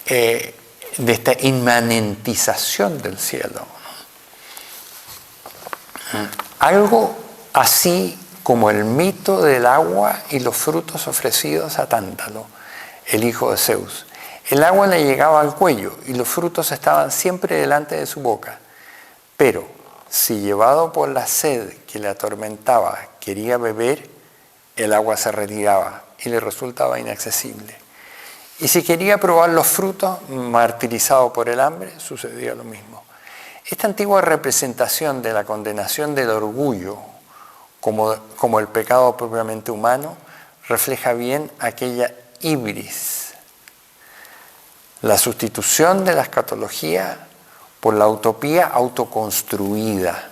de esta inmanentización del cielo. Algo así como el mito del agua y los frutos ofrecidos a Tántalo, el hijo de Zeus. El agua le llegaba al cuello y los frutos estaban siempre delante de su boca. Pero si llevado por la sed que le atormentaba quería beber, el agua se retiraba y le resultaba inaccesible. Y si quería probar los frutos, martirizado por el hambre, sucedía lo mismo. Esta antigua representación de la condenación del orgullo como el pecado propiamente humano refleja bien aquella ibris, la sustitución de la escatología por la utopía autoconstruida,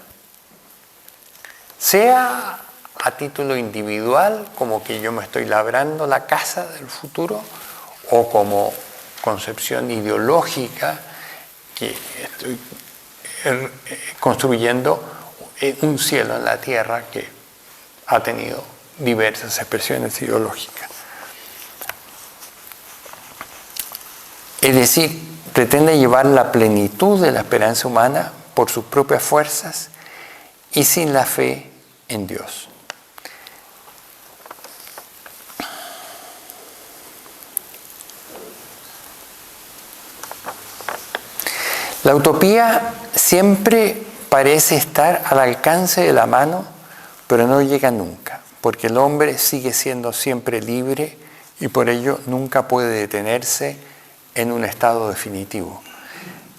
sea a título individual, como que yo me estoy labrando la casa del futuro, o como concepción ideológica que estoy construyendo un cielo en la tierra que ha tenido diversas expresiones ideológicas. Es decir, pretende llevar la plenitud de la esperanza humana por sus propias fuerzas y sin la fe en Dios. La utopía siempre parece estar al alcance de la mano, pero no llega nunca, porque el hombre sigue siendo siempre libre y por ello nunca puede detenerse en un estado definitivo.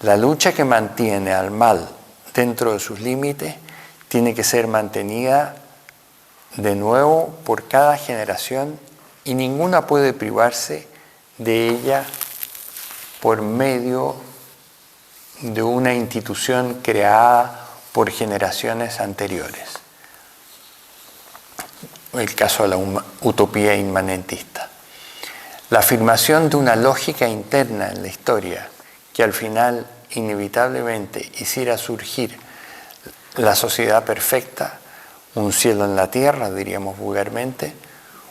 La lucha que mantiene al mal dentro de sus límites tiene que ser mantenida de nuevo por cada generación y ninguna puede privarse de ella por medio de una institución creada por generaciones anteriores. El caso de la utopía inmanentista. La afirmación de una lógica interna en la historia que al final inevitablemente hiciera surgir la sociedad perfecta, un cielo en la tierra, diríamos vulgarmente,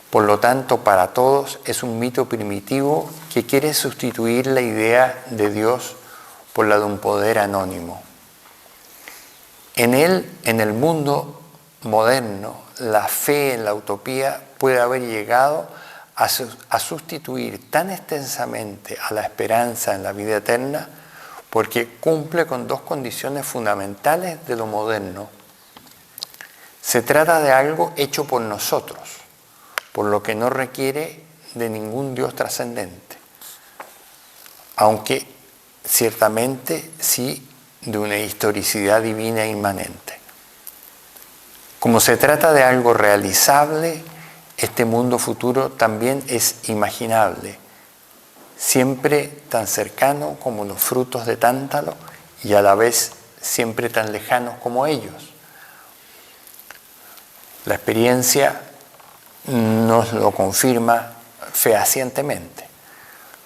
por lo tanto para todos es un mito primitivo que quiere sustituir la idea de Dios por la de un poder anónimo. En el mundo moderno, la fe en la utopía puede haber llegado a sustituir tan extensamente a la esperanza en la vida eterna porque cumple con dos condiciones fundamentales de lo moderno. Se trata de algo hecho por nosotros, por lo que no requiere de ningún Dios trascendente, aunque ciertamente sí de una historicidad divina inmanente. Como se trata de algo realizable, este mundo futuro también es imaginable, siempre tan cercano como los frutos de tántalo y a la vez siempre tan lejanos como ellos. La experiencia nos lo confirma fehacientemente.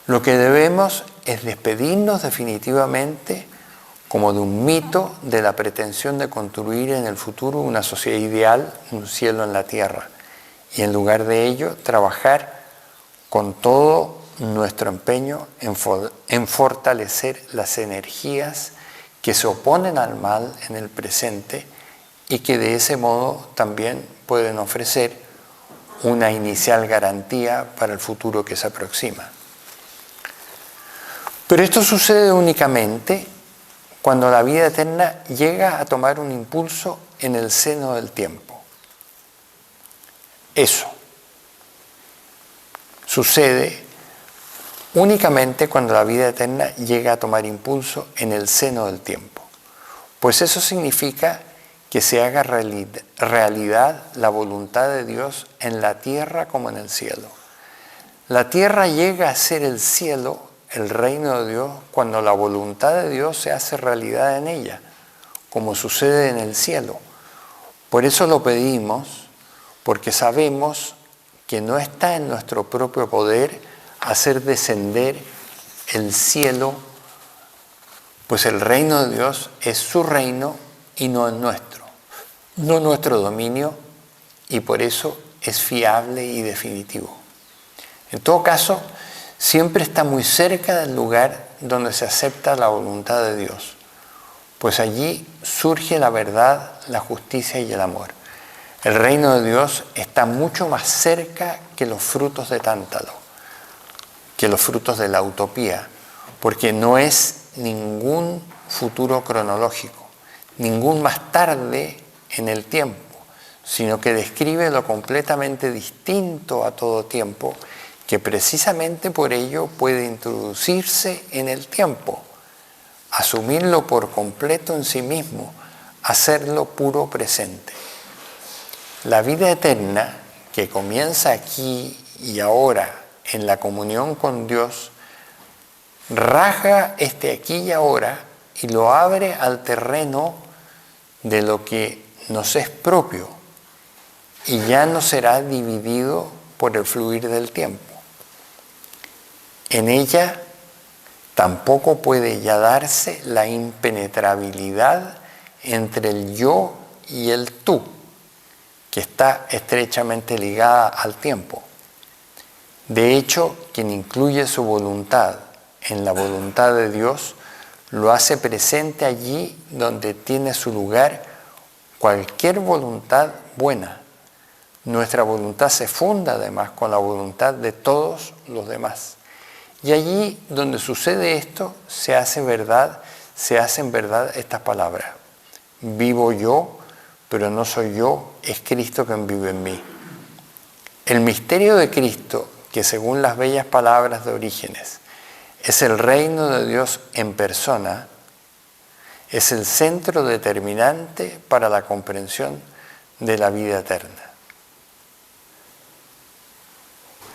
Lo que debemos es despedirnos definitivamente como de un mito de la pretensión de construir en el futuro una sociedad ideal, un cielo en la tierra, y en lugar de ello trabajar con todo nuestro empeño en fortalecer las energías que se oponen al mal en el presente y que de ese modo también pueden ofrecer una inicial garantía para el futuro que se aproxima. Pero esto sucede únicamente cuando la vida eterna llega a tomar un impulso en el seno del tiempo. Eso sucede únicamente cuando la vida eterna llega a tomar impulso en el seno del tiempo, pues eso significa que se haga realidad la voluntad de Dios en la tierra como en el cielo. La tierra llega a ser el cielo, el reino de Dios, cuando la voluntad de Dios se hace realidad en ella, como sucede en el cielo. Por eso lo pedimos, porque sabemos que no está en nuestro propio poder hacer descender el cielo, pues el reino de Dios es su reino y no el nuestro, no nuestro dominio, y por eso es fiable y definitivo. En todo caso, siempre está muy cerca del lugar donde se acepta la voluntad de Dios, pues allí surge la verdad, la justicia y el amor. El reino de Dios está mucho más cerca que los frutos de tántalo, que los frutos de la utopía, porque no es ningún futuro cronológico, ningún más tarde en el tiempo, sino que describe lo completamente distinto a todo tiempo, que precisamente por ello puede introducirse en el tiempo, asumirlo por completo en sí mismo, hacerlo puro presente. La vida eterna, que comienza aquí y ahora en la comunión con Dios, rasga este aquí y ahora y lo abre al terreno de lo que nos es propio y ya no será dividido por el fluir del tiempo. En ella tampoco puede ya darse la impenetrabilidad entre el yo y el tú, que está estrechamente ligada al tiempo. De hecho, quien incluye su voluntad en la voluntad de Dios, lo hace presente allí donde tiene su lugar cualquier voluntad buena. Nuestra voluntad se funda además con la voluntad de todos los demás. Y allí donde sucede esto, se hacen verdad estas palabras. Vivo yo, pero no soy yo, es Cristo quien vive en mí. El misterio de Cristo, que según las bellas palabras de Orígenes, es el reino de Dios en persona, es el centro determinante para la comprensión de la vida eterna.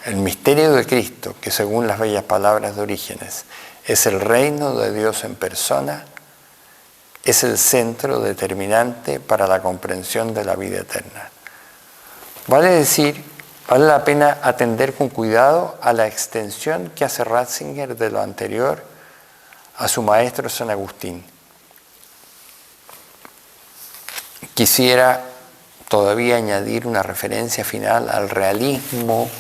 El misterio de Cristo, que según las bellas palabras de Orígenes, es el reino de Dios en persona, es el centro determinante para la comprensión de la vida eterna. Vale la pena atender con cuidado a la extensión que hace Ratzinger de lo anterior a su maestro San Agustín. Quisiera todavía añadir una referencia final al realismo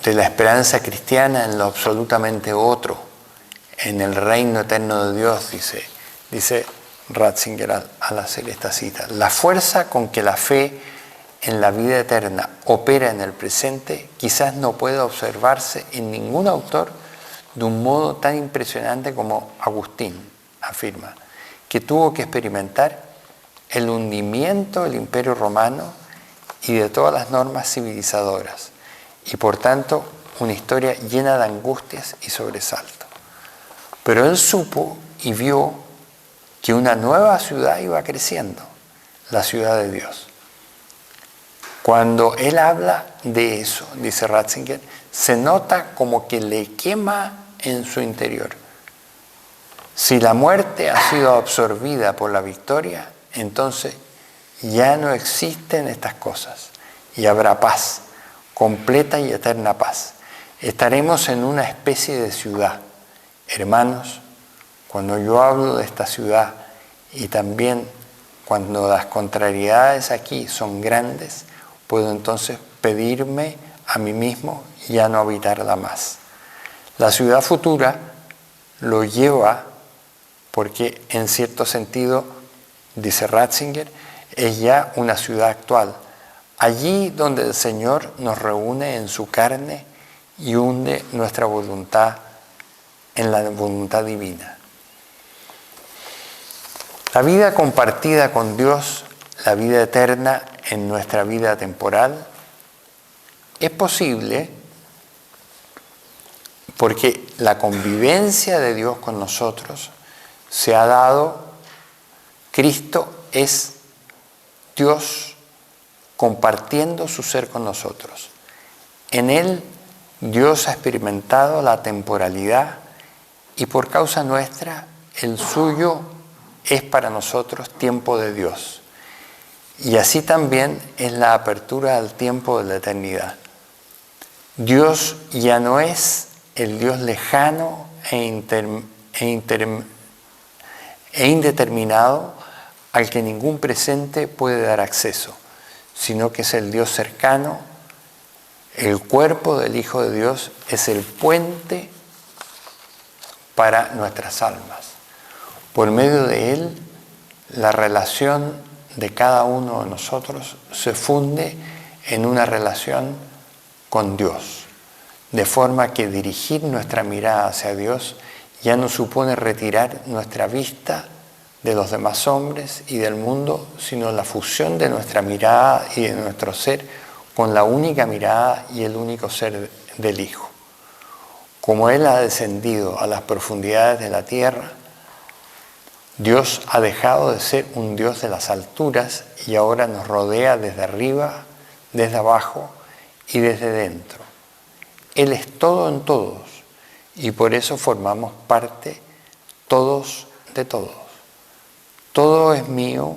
de la esperanza cristiana en lo absolutamente otro, en el reino eterno de Dios, dice Ratzinger al hacer esta cita. La fuerza con que la fe en la vida eterna opera en el presente quizás no pueda observarse en ningún autor de un modo tan impresionante como Agustín afirma, que tuvo que experimentar el hundimiento del Imperio Romano y de todas las normas civilizadoras, y por tanto una historia llena de angustias y sobresalto. Pero él supo y vio que una nueva ciudad iba creciendo, la ciudad de Dios. Cuando él habla de eso, dice Ratzinger, se nota como que le quema en su interior. Si la muerte ha sido absorbida por la victoria, entonces ya no existen estas cosas y habrá paz, completa y eterna paz. Estaremos en una especie de ciudad. Hermanos, cuando yo hablo de esta ciudad y también cuando las contrariedades aquí son grandes, puedo entonces pedirme a mí mismo ya no habitarla más. La ciudad futura lo lleva porque en cierto sentido, dice Ratzinger, es ya una ciudad actual. Allí donde el Señor nos reúne en su carne y hunde nuestra voluntad en la voluntad divina. La vida compartida con Dios, la vida eterna en nuestra vida temporal, es posible porque la convivencia de Dios con nosotros se ha dado. Cristo es Dios compartiendo su ser con nosotros. En Él Dios ha experimentado la temporalidad y por causa nuestra el suyo es para nosotros tiempo de Dios. Y así también es la apertura al tiempo de la eternidad. Dios ya no es el Dios lejano e indeterminado al que ningún presente puede dar acceso, sino que es el Dios cercano. El cuerpo del Hijo de Dios es el puente para nuestras almas. Por medio de Él, la relación de cada uno de nosotros se funde en una relación con Dios, de forma que dirigir nuestra mirada hacia Dios ya no supone retirar nuestra vista de los demás hombres y del mundo, sino la fusión de nuestra mirada y de nuestro ser con la única mirada y el único ser del Hijo. Como Él ha descendido a las profundidades de la tierra, Dios ha dejado de ser un Dios de las alturas y ahora nos rodea desde arriba, desde abajo y desde dentro. Él es todo en todos y por eso formamos parte todos de todos. Todo es mío,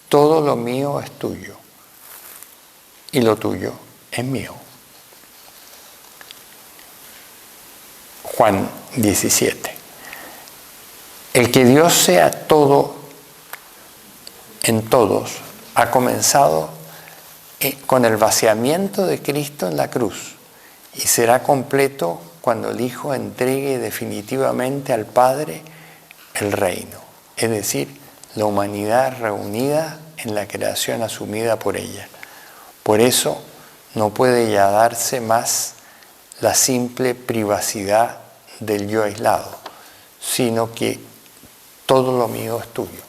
todo lo mío es tuyo y lo tuyo es mío. Juan 17. El que Dios sea todo en todos ha comenzado con el vaciamiento de Cristo en la cruz y será completo cuando el Hijo entregue definitivamente al Padre el reino, es decir, la humanidad reunida en la creación asumida por ella. Por eso no puede ya darse más la simple privacidad del yo aislado, sino que todo lo mío es tuyo.